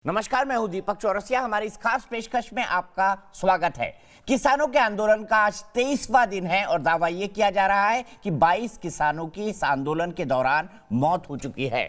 नमस्कार, मैं हूं दीपक चौरसिया। हमारी इस खास पेशकश में आपका स्वागत है। किसानों के आंदोलन का आज 23वां दिन है और दावा यह किया जा रहा है कि 22 किसानों की इस आंदोलन के दौरान मौत हो चुकी है।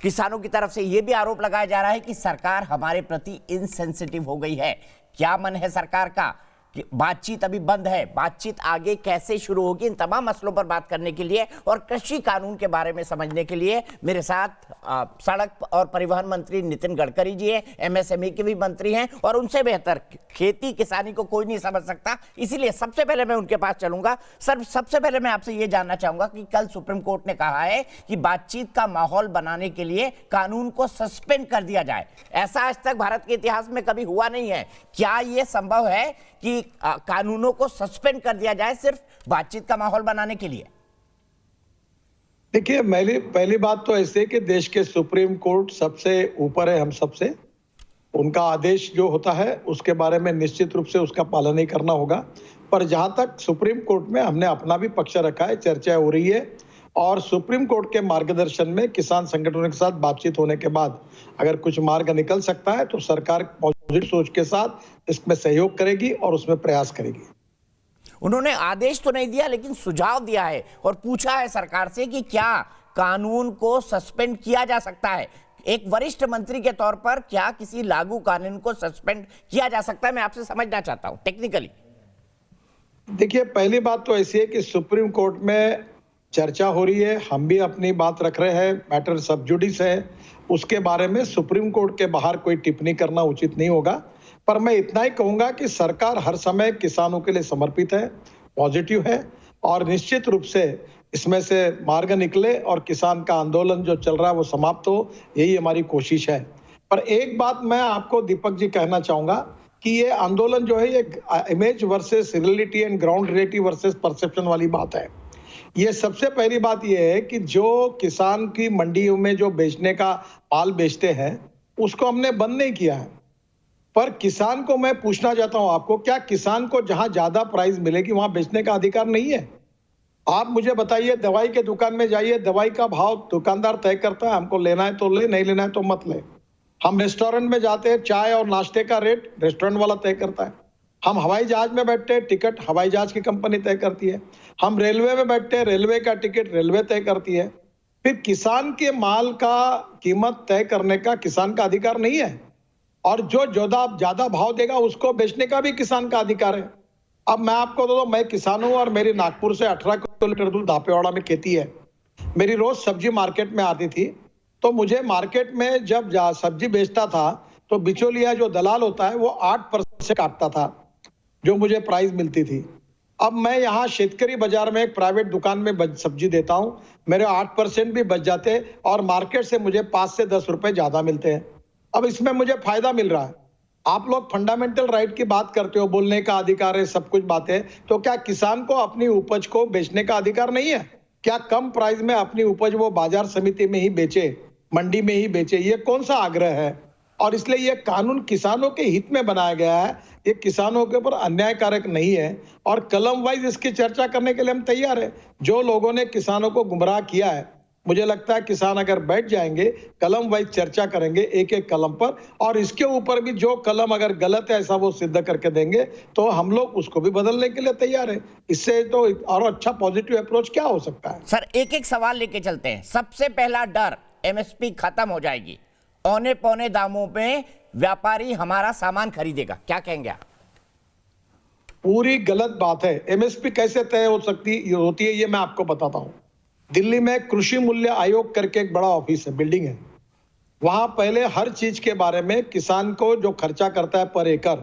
किसानों की तरफ से यह भी आरोप लगाया जा रहा है कि सरकार हमारे प्रति इनसेंसिटिव हो गई है। क्या मन है सरकार का? कि बातचीत अभी बंद है, बातचीत आगे कैसे शुरू होगी? इन तमाम मसलों पर बात करने के लिए और कृषि कानून के बारे में समझने के लिए मेरे साथ सड़क और परिवहन मंत्री नितिन गडकरी जी हैं, एमएसएमई के भी मंत्री हैं और उनसे बेहतर खेती किसानी को कोई नहीं समझ सकता। इसीलिए सबसे पहले मैं उनके पास चलूंगा। सर, सबसे पहले मैं आपसे ये जानना चाहूंगा कि कल सुप्रीम कोर्ट ने कहा है कि बातचीत का माहौल बनाने के लिए कानून को सस्पेंड कर दिया जाए। ऐसा आज तक भारत के इतिहास में कभी हुआ नहीं है। क्या यह संभव है कि कानूनों को सस्पेंड कर दिया जाए सिर्फ बातचीत का माहौल बनाने के लिए? देखिए, पहली बात तो ऐसे कि देश के सुप्रीम कोर्ट सबसे ऊपर है, हम सबसे। उनका आदेश जो होता है उसके बारे में निश्चित रूप से उसका पालन ही करना होगा। पर जहां तक सुप्रीम कोर्ट में हमने अपना भी पक्ष रखा है, चर्चा हो रही है और सुप्रीम कोर्ट के मार्गदर्शन में किसान संगठनों के साथ बातचीत होने के बाद अगर कुछ मार्ग निकल सकता है तो सरकार पॉजिटिव सोच के साथ इसमें सहयोग करेगी और उसमें प्रयास करेगी। उन्होंने आदेश तो नहीं दिया लेकिन सुझाव दिया है और पूछा है सरकार से कि क्या कानून को सस्पेंड किया जा सकता है। एक वरिष्ठ मंत्री के तौर पर क्या किसी लागू कानून को सस्पेंड किया जा सकता है? मैं आपसे समझना चाहता हूं टेक्निकली। देखिए, पहली बात तो ऐसी है कि सुप्रीम कोर्ट में चर्चा हो रही है, हम भी अपनी बात रख रहे हैं, मैटर सब जुडिस है। उसके बारे में सुप्रीम कोर्ट के बाहर कोई टिप्पणी करना उचित नहीं होगा। पर मैं इतना ही कहूंगा कि सरकार हर समय किसानों के लिए समर्पित है, पॉजिटिव है और निश्चित रूप से इसमें से मार्ग निकले और किसान का आंदोलन जो चल रहा है वो समाप्त हो, यही हमारी कोशिश है। पर एक बात मैं आपको दीपक जी कहना चाहूंगा कि ये आंदोलन जो है ये image versus reality and ground reality versus perception वाली बात है। ये सबसे पहली बात ये है कि जो किसान की मंडियों में जो बेचने का माल बेचते हैं उसको हमने बंद नहीं किया है। पर किसान को मैं पूछना चाहता हूं आपको, क्या किसान को जहां ज्यादा प्राइस मिलेगी वहां बेचने का अधिकार नहीं है? आप मुझे बताइए, दवाई के दुकान में जाइए, दवाई का भाव दुकानदार तय करता है, हमको लेना है तो ले, नहीं लेना है तो मत ले। हम रेस्टोरेंट में जाते हैं, चाय और नाश्ते का रेट रेस्टोरेंट वाला तय करता है। हम हवाई जहाज में बैठते हैं, टिकट हवाई जहाज की कंपनी तय करती है। हम रेलवे में बैठते हैं, रेलवे का टिकट रेलवे तय करती है। फिर किसान के माल का कीमत तय करने का किसान का अधिकार नहीं है और जो ज्यादा भाव देगा उसको बेचने का भी किसान का अधिकार है। अब मैं आपको तो मैं किसान हूं और मेरी नागपुर से 18 किलोमीटर दूर दापेवाड़ा में खेती है। मेरी रोज सब्जी मार्केट में आती थी, तो मुझे मार्केट में जब सब्जी बेचता था तो बिचौलिया जो दलाल होता है वो 8% से काटता था जो मुझे प्राइस मिलती थी। अब मैं यहाँ शेतकरी बाजार में एक प्राइवेट दुकान में सब्जी देता हूँ, मेरे 8% भी बच जाते हैं और मार्केट से मुझे 5 से 10 रुपए ज्यादा मिलते हैं। अब इसमें मुझे फायदा मिल रहा है। आप लोग फंडामेंटल राइट की बात करते हो, बोलने का अधिकार है, सब कुछ बातें, तो क्या किसान को अपनी उपज को बेचने का अधिकार नहीं है? क्या कम प्राइस में अपनी उपज वो बाजार समिति में ही बेचे, मंडी में ही बेचे? ये कौन सा आग्रह है? और इसलिए ये कानून किसानों के हित में बनाया गया है, ये किसानों के ऊपर अन्यायकारक नहीं है और कलम वाइज इसकी चर्चा करने के लिए हम तैयार है। जो लोगों ने किसानों को गुमराह किया है, मुझे लगता है किसान अगर बैठ जाएंगे, कलम वाइज चर्चा करेंगे एक एक कलम पर, और इसके ऊपर भी जो कलम अगर गलत है ऐसा वो सिद्ध करके देंगे तो हम लोग उसको भी बदलने के लिए तैयार है। इससे तो और अच्छा पॉजिटिव अप्रोच क्या हो सकता है? सर, एक एक सवाल लेके चलते हैं। सबसे पहला डर, एमएसपी खत्म हो जाएगी, औने पौने दामों में व्यापारी हमारा सामान खरीदेगा, क्या कहेंगे आप? पूरी गलत बात है। एमएसपी कैसे तय होती है ये मैं आपको बताता हूं। दिल्ली में कृषि मूल्य आयोग करके एक बड़ा ऑफिस है, बिल्डिंग है। वहां पहले हर चीज के बारे में किसान को जो खर्चा करता है पर एकड़,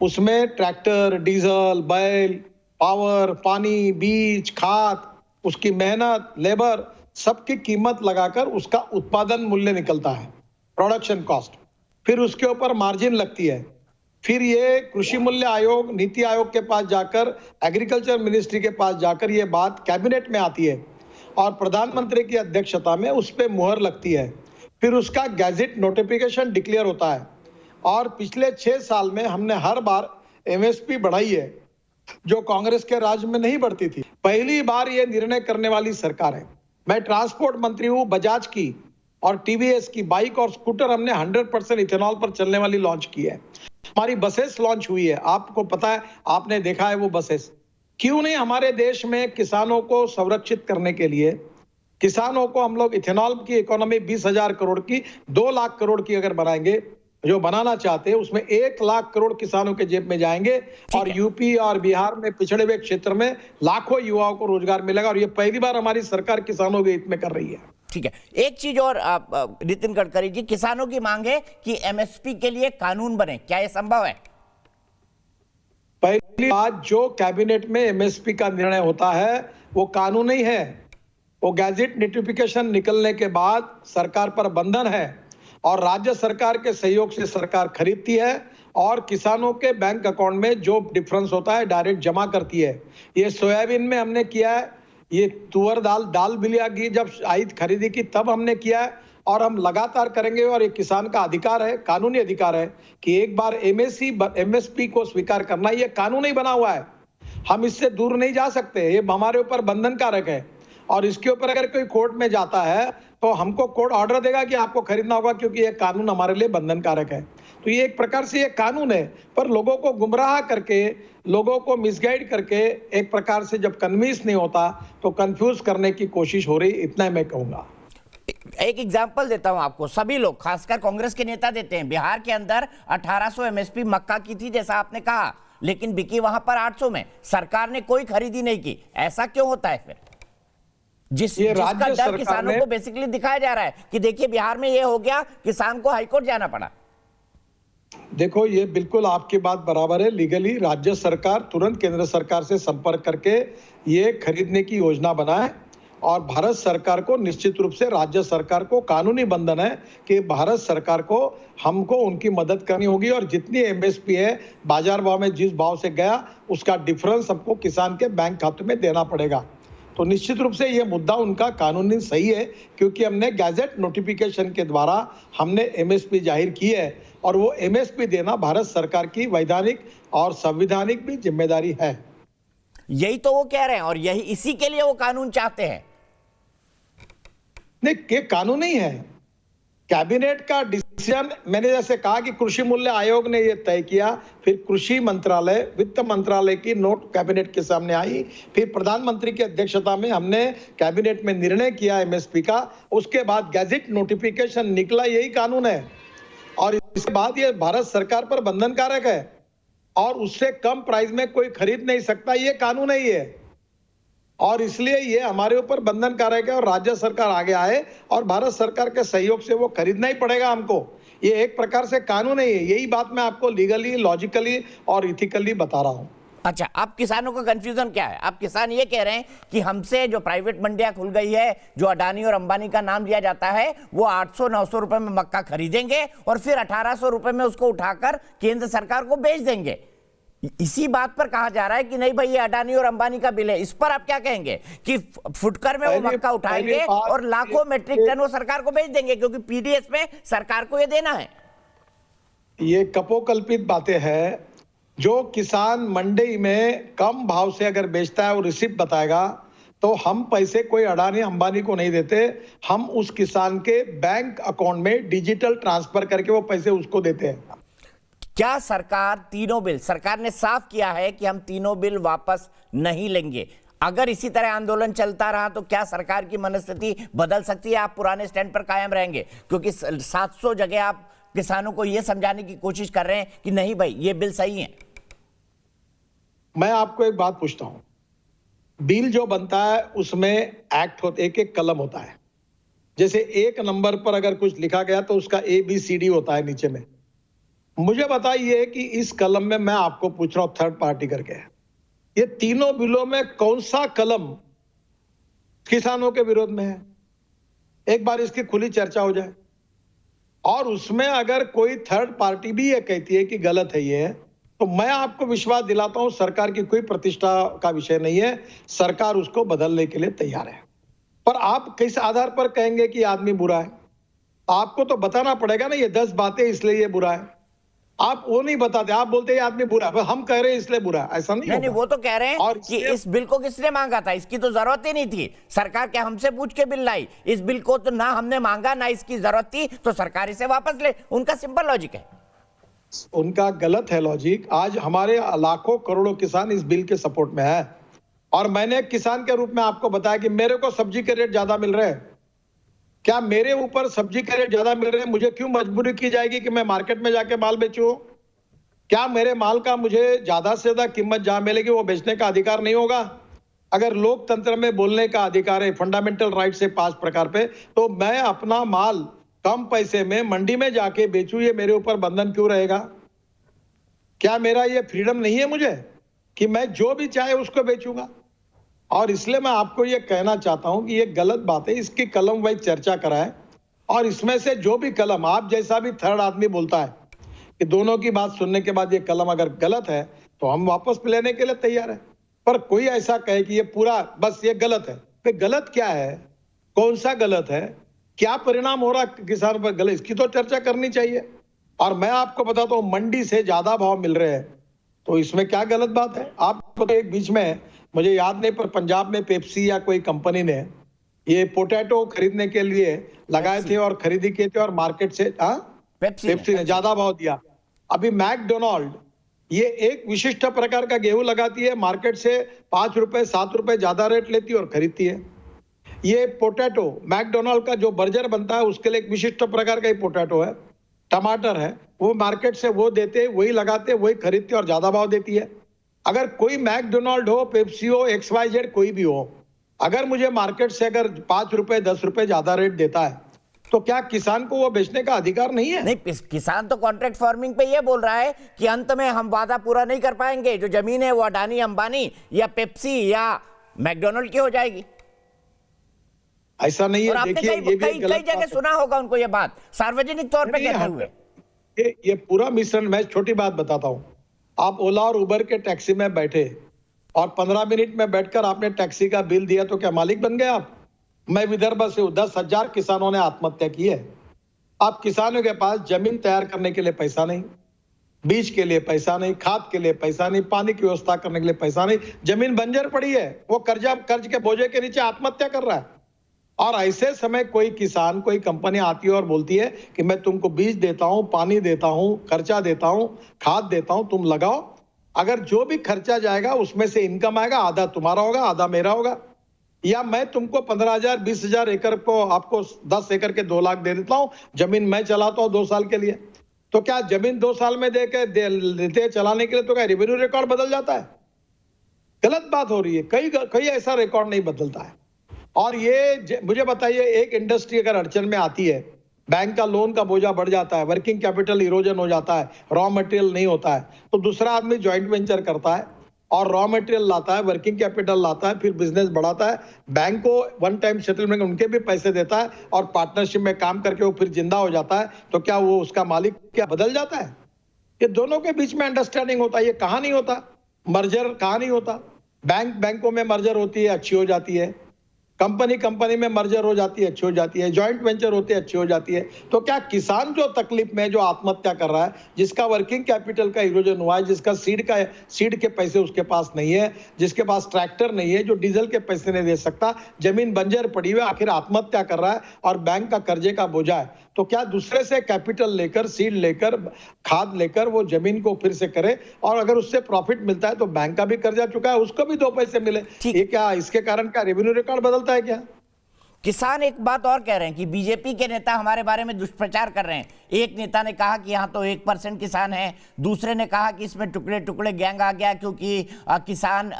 उसमें ट्रैक्टर, डीजल, बैल, पावर, पानी, बीज, खाद, उसकी मेहनत, लेबर, सबकी कीमत लगाकर उसका उत्पादन मूल्य निकलता है, प्रोडक्शन कॉस्ट। फिर उसके ऊपर मार्जिन लगती है। फिर ये कृषि मूल्य आयोग, नीति आयोग के पास जाकर, एग्रीकल्चर मिनिस्ट्री के पास जाकर ये बात कैबिनेट में आती है और प्रधानमंत्री की अध्यक्षता में उस पर मुहर लगती है। फिर उसका गैजेट नोटिफिकेशन डिक्लेयर होता है और पिछले 6 साल में हमने हर बार एमएसपी बढ़ाई है, जो कांग्रेस के राज में नहीं बढ़ती थी। पहली बार ये निर्णय करने वाली सरकार है। मैं ट्रांसपोर्ट मंत्री हूं बजाज की, और टीवीएस की बाइक और स्कूटर हमने 100% इथेनॉल पर चलने वाली लॉन्च की है। हमारी बसेस लॉन्च हुई है, आपको पता है, आपने देखा है वो बसेस। क्यों नहीं हमारे देश में किसानों को संरक्षित करने के लिए, किसानों को हम लोग इथेनॉल की इकोनॉमी 20,000 करोड़ की 2 लाख करोड़ की अगर बनाएंगे, जो बनाना चाहते हैं, उसमें 1 लाख करोड़ किसानों के जेब में जाएंगे और यूपी और बिहार में पिछड़े हुए क्षेत्र में लाखों युवाओं को रोजगार मिलेगा। और ये पहली बार हमारी सरकार किसानों के हित में कर रही है। ठीक है, एक चीज और नितिन गडकरी जी, किसानों की मांग है कि एमएसपी के लिए कानून बने, क्या यह संभव है? पहली बात, जो कैबिनेट में एमएसपी का निर्णय होता है वो कानून ही है। वो गैजेट नोटिफिकेशन निकलने के बाद सरकार पर बंधन है और राज्य सरकार के सहयोग से सरकार खरीदती है और किसानों के बैंक अकाउंट में जो डिफरेंस होता है डायरेक्ट जमा करती है। ये सोयाबीन में हमने किया है, ये तुअर दाल बिलिया की जब आई खरीदी की तब हमने किया है और हम लगातार करेंगे। और ये किसान का अधिकार है, कानूनी अधिकार है कि एक बार एमएसपी को स्वीकार करना, ये कानून ही बना हुआ है, हम इससे दूर नहीं जा सकते। ये हमारे ऊपर बंधन कारक है और इसके ऊपर अगर कोई कोर्ट में जाता है तो हमको कोर्ट ऑर्डर देगा कि आपको खरीदना होगा, क्योंकि ये कानून हमारे लिए बंधन कारक है। तो ये एक प्रकार से ये कानून है, पर लोगों को गुमराह करके, लोगों को मिसगाइड करके, एक प्रकार से जब कन्विंस नहीं होता तो कंफ्यूज करने की कोशिश हो रही, इतना मैं कहूंगा। एक एग्जांपल देता हूं आपको, सभी लोग खासकर कांग्रेस के नेता देते हैं। बिहार के अंदर 1800 एमएसपी मक्का की थी जैसा आपने कहा, लेकिन बिकी वहां पर 800 में, सरकार ने कोई खरीदी नहीं की। ऐसा क्यों होता है फिर? जिसका डर किसानों को बेसिकली दिखाया जा रहा है कि देखिए बिहार में ये हो गया, किसान को हाईकोर्ट जाना पड़ा। देखो, ये बिल्कुल आपकी बात बराबर है। लीगली राज्य सरकार तुरंत केंद्र सरकार से संपर्क करके ये खरीदने की योजना बनाए और भारत सरकार को निश्चित रूप से राज्य सरकार को कानूनी बंधन है कि भारत सरकार को हमको उनकी मदद करनी होगी और जितनी एमएसपी है बाजार भाव में जिस भाव से गया उसका डिफरेंस हमको किसान के बैंक खाते में देना पड़ेगा। तो निश्चित रूप से ये मुद्दा उनका कानूनी सही है, क्योंकि हमने गैजेट नोटिफिकेशन के द्वारा हमने एमएसपी जाहिर की है और वो एमएसपी देना भारत सरकार की वैधानिक और संवैधानिक भी जिम्मेदारी है। यही तो वो कह रहे हैं और यही इसी के लिए वो कानून चाहते हैं। नहीं, ये कानून ही है, कैबिनेट का डिसीजन। मैंने जैसे कहा कि कृषि मूल्य आयोग ने यह तय किया, फिर कृषि मंत्रालय, वित्त मंत्रालय की नोट कैबिनेट के सामने आई, फिर प्रधानमंत्री की अध्यक्षता में हमने कैबिनेट में निर्णय किया एमएसपी का, उसके बाद गैजेट नोटिफिकेशन निकला, यही कानून है। और इसके बाद ये भारत सरकार पर बंधन कारक है और उससे कम प्राइस में कोई खरीद नहीं सकता, ये कानून ही है। और इसलिए ये हमारे ऊपर बंधन कारक है और राज्य सरकार आगे आए और भारत सरकार के सहयोग से वो खरीदना ही पड़ेगा हमको। ये एक प्रकार से कानून ही है। यही बात मैं आपको लीगली, लॉजिकली और इथिकली बता रहा हूं। अच्छा, अब किसानों का कंफ्यूजन क्या है? अब किसान ये कह रहे हैं कि हमसे जो प्राइवेट मंडियां खुल गई है, जो अडानी और अंबानी का नाम लिया जाता है, वो 800-900 रुपए में मक्का खरीदेंगे और फिर 1800 रुपए में उसको उठाकर केंद्र सरकार को बेच देंगे। इसी बात पर कहा जा रहा है कि नहीं भाई, ये अडानी और अंबानी का बिल है। इस पर आप क्या कहेंगे कि फुटकर में वो मक्का उठाएंगे और लाखों मेट्रिक टन वो सरकार को बेच देंगे, क्योंकि पीडीएस में सरकार को ये देना है? ये कपोकल्पित बातें हैं। जो किसान मंडी में कम भाव से अगर बेचता है वो रिसिप्ट बताएगा, तो हम पैसे कोई अडानी अंबानी को नहीं देते, हम उस किसान के बैंक अकाउंट में डिजिटल ट्रांसफर करके वो पैसे उसको देते हैं। क्या सरकार तीनों बिल, सरकार ने साफ किया है कि हम तीनों बिल वापस नहीं लेंगे। अगर इसी तरह आंदोलन चलता रहा तो क्या सरकार की मनस्थिति बदल सकती है? आप पुराने स्टैंड पर कायम रहेंगे? क्योंकि 700 जगह आप किसानों को यह समझाने की कोशिश कर रहे हैं कि नहीं भाई, ये बिल सही है। मैं आपको एक बात पूछता हूं, बिल जो बनता है उसमें एक्ट होता, एक कलम होता है। जैसे 1 नंबर पर अगर कुछ लिखा गया तो उसका ABCD होता है नीचे में। मुझे बताइए कि इस कलम में, मैं आपको पूछ रहा हूं थर्ड पार्टी करके, ये तीनों बिलों में कौन सा कलम किसानों के विरोध में है? एक बार इसकी खुली चर्चा हो जाए। और उसमें अगर कोई थर्ड पार्टी भी ये कहती है कि गलत है ये, तो मैं आपको विश्वास दिलाता हूं सरकार की कोई प्रतिष्ठा का विषय नहीं है, सरकार उसको बदलने के लिए तैयार है। पर आप किस आधार पर कहेंगे कि आदमी बुरा है? आपको तो बताना पड़ेगा ना, ये 10 बातें इसलिए ये बुरा है। आप वो नहीं बताते, आप बोलते हैं ये आदमी बुरा है, हम कह रहे हैं इसलिए बुरा है, ऐसा नहीं नहीं होगा। वो तो कह रहे हैं और कि इस बिल को किसने मांगा था, इसकी तो जरूरत ही नहीं थी, सरकार क्या हमसे पूछ के बिल लाई, इस बिल को तो ना हमने मांगा ना इसकी जरूरत थी, तो सरकार इसे वापस ले, उनका सिंपल लॉजिक है। उनका गलत है लॉजिक। आज हमारे लाखों करोड़ों किसान इस बिल के सपोर्ट में है, और मैंने एक किसान के रूप में आपको बताया कि मेरे को सब्जी के रेट ज्यादा मिल रहे हैं। क्या मेरे ऊपर सब्जी के रेट ज्यादा मिल रहे हैं, मुझे क्यों मजबूरी की जाएगी कि मैं मार्केट में जाके माल बेचूं? क्या मेरे माल का मुझे ज्यादा से ज्यादा कीमत जहां मिलेगी वो बेचने का अधिकार नहीं होगा? अगर लोकतंत्र में बोलने का अधिकार है, फंडामेंटल राइट से 5 प्रकार पे, तो मैं अपना माल कम पैसे में मंडी में जाके बेचूं, ये मेरे ऊपर बंधन क्यों रहेगा? क्या मेरा ये फ्रीडम नहीं है मुझे कि मैं जो भी चाहे उसको बेचूंगा? और इसलिए मैं आपको ये कहना चाहता हूं कि ये गलत बात है, इसकी कलम वाइज चर्चा कराएं, और इसमें से जो भी कलम, आप जैसा भी थर्ड आदमी बोलता है कि दोनों की बात सुनने के बाद ये कलम अगर गलत है तो हम वापस लेने के लिए तैयार है। पर कोई ऐसा कहे कि ये पूरा बस ये गलत है, तो गलत क्या है, कौन सा गलत है, क्या परिणाम हो रहा किसान पर गलत, इसकी तो चर्चा करनी चाहिए। और मैं आपको बताता हूँ, मंडी से ज्यादा भाव मिल रहे हैं तो इसमें क्या गलत बात है? आप एक बीच में, मुझे याद नहीं, पर पंजाब में पेप्सी या कोई कंपनी ने ये पोटैटो खरीदने के लिए लगाए थे और खरीदी किए थे, और मार्केट से पेप्सी ने ज्यादा भाव दिया। अभी मैकडोनाल्ड ये एक विशिष्ट प्रकार का गेहूं लगाती है, मार्केट से 5 रुपए 7 रुपए ज्यादा रेट लेती है और खरीदती है। ये पोटैटो मैकडोनाल्ड का जो बर्गर बनता है उसके लिए एक विशिष्ट प्रकार का ही पोटैटो है, टमाटर है, वो मार्केट से वो देते, वही लगाते, वही खरीदते और ज्यादा भाव देती है। अगर कोई मैकडोनाल्ड हो, पेप्सी हो, XYZ कोई भी हो, अगर मुझे मार्केट से अगर 5 रुपए 10 रुपए ज्यादा रेट देता है तो क्या किसान को वो बेचने का अधिकार नहीं है? नहीं, किसान तो कॉन्ट्रैक्ट फार्मिंग पे ये बोल रहा है कि अंत में हम वादा पूरा नहीं कर पाएंगे, जो जमीन है वो अडानी अंबानी या पेप्सी या मैकडोनाल्ड की हो जाएगी। ऐसा नहीं है। देखिए, ये भी कई जगह सुना होगा उनको ये बात सार्वजनिक तौर पे कहते हुए। ये पूरा मिश्रण, मैं छोटी बात बताता हूं। आप ओला और उबर के टैक्सी में बैठे और 15 मिनट में बैठकर आपने टैक्सी का बिल दिया तो क्या मालिक बन गए आप? मैं विदर्भ से हूं, 10,000 किसानों ने आत्महत्या की है। आप किसानों के पास जमीन तैयार करने के लिए पैसा नहीं, बीज के लिए पैसा नहीं, खाद के लिए पैसा नहीं, पानी की व्यवस्था करने के लिए पैसा नहीं, जमीन बंजर पड़ी है, वो कर्ज के बोझे के नीचे आत्महत्या कर रहा है। और ऐसे समय कोई किसान, कोई कंपनी आती है और बोलती है कि मैं तुमको बीज देता हूं, पानी देता हूं, खर्चा देता हूं, खाद देता हूं, तुम लगाओ। अगर जो भी खर्चा जाएगा उसमें से इनकम आएगा, आधा तुम्हारा होगा, आधा मेरा होगा। या मैं तुमको 15,000 20,000 एकड़ को आपको 10 एकड़ के 2 लाख दे देता हूं, जमीन मैं चलाता हूं 2 साल के लिए। तो क्या जमीन 2 साल में देते चलाने के लिए तो क्या रेवेन्यू रिकॉर्ड बदल जाता है? गलत बात हो रही है। कई ऐसा रिकॉर्ड नहीं बदलता है। और ये मुझे बताइए, एक इंडस्ट्री अगर अड़चन में आती है, बैंक का लोन का बोझा बढ़ जाता है, वर्किंग कैपिटल इरोजन हो जाता है, रॉ मटेरियल नहीं होता है, तो दूसरा आदमी ज्वाइंट वेंचर करता है और रॉ मटेरियल लाता है, वर्किंग कैपिटल लाता है, फिर बिजनेस बढ़ाता है, बैंक को वन टाइम सेटलमेंट उनके भी पैसे देता है और पार्टनरशिप में काम करके वो फिर जिंदा हो जाता है। तो क्या वो उसका मालिक क्या बदल जाता है? ये दोनों के बीच में अंडरस्टैंडिंग होता है। ये कहाँ नहीं होता? मर्जर कहाँ नहीं होता? बैंकों में मर्जर होती है, अच्छी हो जाती है। कंपनी में मर्जर हो जाती है, अच्छी हो जाती है। जॉइंट वेंचर होते हैं, अच्छी हो जाती है। तो क्या किसान जो तकलीफ में, जो आत्महत्या कर रहा है, जिसका वर्किंग कैपिटल का इरोजन हुआ है, जिसका सीड के पैसे उसके पास नहीं है, जिसके पास ट्रैक्टर नहीं है, जो डीजल के पैसे नहीं दे सकता, जमीन बंजर पड़ी हुई, आखिर आत्महत्या कर रहा है और बैंक का कर्जे का बोझा है, तो क्या दूसरे से कैपिटल लेकर, सीड लेकर, खाद लेकर वो जमीन को फिर से करे? और अगर उससे प्रॉफिट मिलता है तो बैंक का भी कर्जा चुका है, उसको भी 2 पैसे मिले। ये क्या इसके कारण क्या रेवेन्यू रिकॉर्ड बदलता है क्या? किसान एक बात और कह रहे हैं कि बीजेपी के नेता हमारे बारे में दुष्प्रचार कर रहे हैं। एक नेता ने कहा कि यहाँ तो 1% किसान है, दूसरे ने कहा कि इसमें टुकड़े टुकड़े गैंग आ गया क्योंकि किसान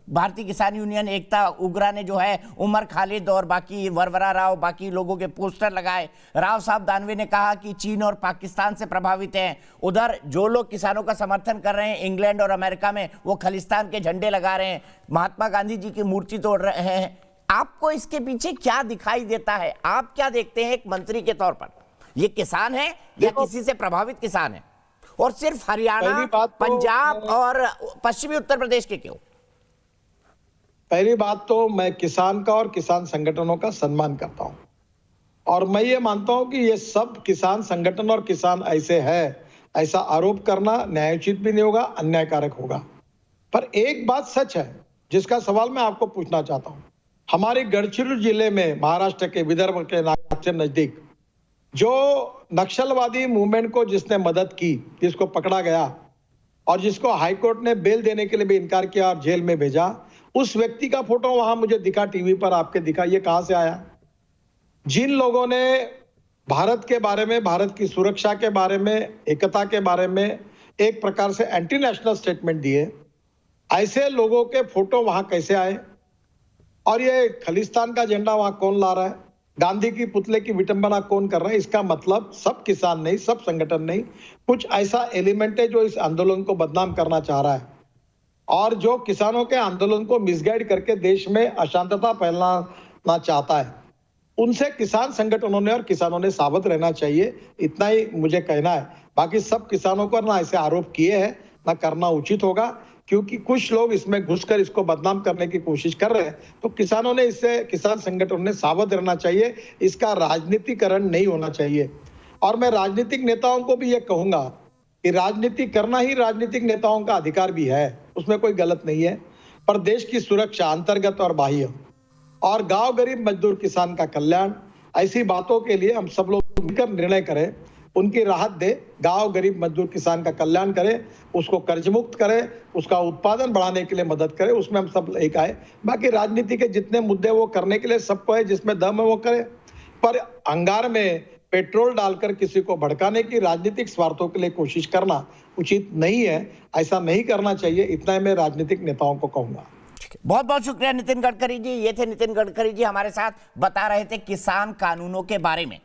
भारतीय किसान यूनियन एकता उग्रा ने जो है उमर खालिद और बाकी वरवरा राव, बाकी लोगों के पोस्टर लगाए। राव साहब दानवे ने कहा कि चीन और पाकिस्तान से प्रभावित हैं। उधर जो लोग किसानों का समर्थन कर रहे हैं इंग्लैंड और अमेरिका में, वो खालिस्तान के झंडे लगा रहे हैं, महात्मा गांधी जी की मूर्ति तोड़ रहे हैं। आपको इसके पीछे क्या दिखाई देता है? आप क्या देखते हैं एक मंत्री के तौर पर? ये किसान है या किसी से प्रभावित किसान है? और सिर्फ हरियाणा, पंजाब और पश्चिमी उत्तर प्रदेश के क्यों? पहली बात तो मैं किसान का और किसान संगठनों का सम्मान करता हूं, और मैं ये मानता हूं कि ये सब किसान संगठन और किसान ऐसे हैं ऐसा आरोप करना न्यायोचित भी नहीं होगा, अन्यायकारक होगा। पर एक बात सच है जिसका सवाल मैं आपको पूछना चाहता हूं। हमारे गढ़चिरोली जिले में महाराष्ट्र के विदर्भ के नागपुर से नजदीक जो नक्सलवादी मूवमेंट को जिसने मदद की, जिसको पकड़ा गया और जिसको हाईकोर्ट ने बेल देने के लिए भी इनकार किया और जेल में भेजा, उस व्यक्ति का फोटो वहां मुझे दिखा, टीवी पर आपके दिखा। ये कहां से आया? जिन लोगों ने भारत के बारे में, भारत की सुरक्षा के बारे में, एकता के बारे में एक प्रकार से एंटी नेशनल स्टेटमेंट दिए, ऐसे लोगों के फोटो वहां कैसे आए? और ये खालिस्तान का झंडा वहां कौन ला रहा है? गांधी की पुतले की विटंबना कौन कर रहा है? इसका मतलब सब किसान नहीं, सब संगठन नहीं, कुछ ऐसा एलिमेंट है जो इस आंदोलन को बदनाम करना चाह रहा है और जो किसानों के आंदोलन को मिसगाइड करके देश में अशांतता फैलाना चाहता है। उनसे किसान संगठनों ने और किसानों ने सावध रहना चाहिए, इतना ही मुझे कहना है। बाकी सब किसानों पर ना ऐसे आरोप किए हैं, ना करना उचित होगा, क्योंकि कुछ लोग इसमें घुसकर इसको बदनाम करने की कोशिश कर रहे हैं। तो किसानों ने इससे, किसान संगठनों ने सावध रहना चाहिए, इसका राजनीतिकरण नहीं होना चाहिए। और मैं राजनीतिक नेताओं को भी ये कहूंगा कि राजनीति करना ही राजनीतिक नेताओं का अधिकार भी है, उसमें कोई गलत नहीं है। पर देश की सुरक्षा अंतर्गत और बाह्य और गांव गरीब मजदूर किसान का कल्याण, ऐसी बातों के लिए हम सब लोग मिलकर निर्णय करें, उनकी राहत दे, गांव गरीब मजदूर किसान का कल्याण करें, उसको कर्ज मुक्त करें, उसका उत्पादन बढ़ाने के लिए मदद करें, उसमें हम सब एक आए। बाकी राजनीति के जितने मुद्दे वो करने के लिए सबको है, जिसमें दम है वो करे। पर अंगार में पेट्रोल डालकर किसी को भड़काने की राजनीतिक स्वार्थों के लिए कोशिश करना उचित नहीं है, ऐसा नहीं करना चाहिए। इतना ही मैं राजनीतिक नेताओं को कहूंगा। बहुत बहुत शुक्रिया नितिन गडकरी जी। ये थे नितिन गडकरी जी, हमारे साथ बता रहे थे किसान कानूनों के बारे में।